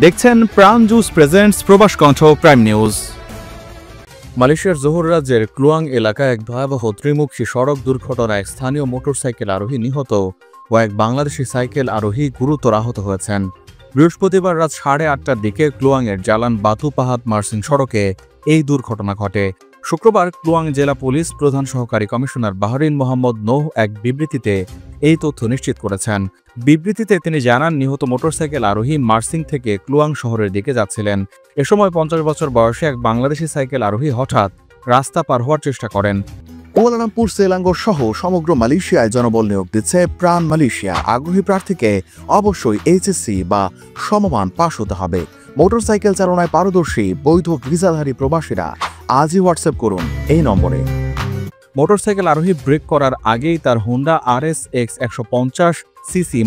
দেখছেন প্রাণ juice presents প্রবাস কণ্ঠ প্রাইম নিউজ। মালয়েশিয়ার জোহর রাজ্যের ক্লুয়াং এলাকায় এক ভয়াবহ ত্রিমুখী সড়ক দুর্ঘটনায় স্থানীয় মোটরসাইকেল আরোহী নিহত ও এক বাংলাদেশি সাইকেল আরোহী গুরুতর আহত হয়েছেন। বৃহস্পতিবার রাত 8:30টার দিকে ক্লুয়াংয়ের জালান বাতু পাহাদ মার্সিং সড়কে এই দুর্ঘটনা ঘটে। শুক্রবার ক্লুয়াং জেলা পুলিশ প্রধান সহকারী কমিশনার বাহরিন মোহাম্মদ নূহ এক বিবৃতিতে এই তথ্য নিশ্চিত করেছেন। বিবৃতিতে তিনি জানান, নিহত মোটরসাইকেল আরোহী মার্সিং থেকে ক্লুয়াং শহরের দিকে যাচ্ছিলেন। এ সময় 50 বছর বয়সী এক বাংলাদেশি সাইকেল আরোহী হঠাৎ রাস্তা পার হওয়ার চেষ্টা করেন। কুয়ালালামপুর, সেলাঙ্গোর সহ সমগ্র মালয়েশিয়ায় জনবল নিয়োগ দিচ্ছে প্রাণ মালয়েশিয়া। আগ্রহী প্রার্থীকে অবশ্যই এইচএসসি বা সমমান পাশ হতে হবে। মোটরসাইকেল চালনায় পারদর্শী বৈধ ভিসাধারী প্রবাসীরা আজই হোয়াটসঅ্যাপ করুন এই নম্বরে। মোটরসাইকেল আরোহী ব্রেক করার আগেই তার হোন্ডা RSX 150 সিসি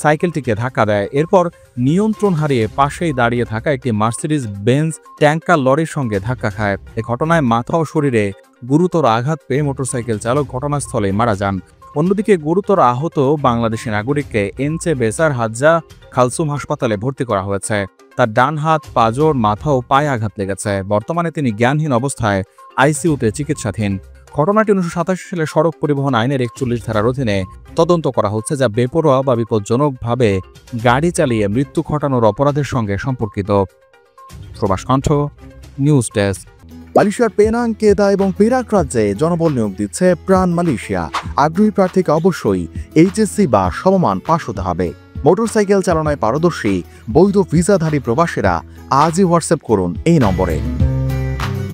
সাইকেলটিকে ধাক্কা দেয়। এরপর নিয়ন্ত্রণ হারিয়ে পাশেই দাঁড়িয়ে থাকা একটি মার্সিডিজ বেঞ্জ ট্যাঙ্কার লরির সঙ্গে ধাক্কা খায়। এ ঘটনায় মাথা ও শরীরে গুরুতর আঘাত পেয়ে মোটরসাইকেল চালক ঘটনাস্থলে মারা যান। অন্যদিকে গুরুতর আহত বাংলাদেশি নাগরিককে এনচে বেসার হাজ্জা খালসুম হাসপাতালে ভর্তি করা হয়েছে। তার ডান হাত, পাঁজর, মাথা ও পায়ে আঘাত লেগেছে। বর্তমানে তিনি জ্ঞানহীন অবস্থায় আইসিইউতে চিকিৎসাধীন। ঘটনাটি 1987 সালে সড়ক পরিবহন আইনের 41 ধারার অধীনে তদন্ত করা হচ্ছে, যা বেপরোয়া বা বিপজ্জনকভাবে গাড়ি চালিয়ে মৃত্যু ঘটানোর অপরাধের সঙ্গে সম্পর্কিত। প্রবাস কণ্ঠ নিউজ ডেস্ক। মালয়েশিয়ার পেনাং, কেদা এবং পেরাক রাজ্যে জনবল নিয়োগ দিচ্ছে প্রাণ মালয়েশিয়া। আগ্রহী প্রার্থীকে অবশ্যই এইচএসসি বা সমমান পাশ হতে হবে। মোটরসাইকেল চালনায় পারদর্শী বৈধ ভিসাধারী প্রবাসীরা আজই হোয়াটসঅ্যাপ করুন এই নম্বরে।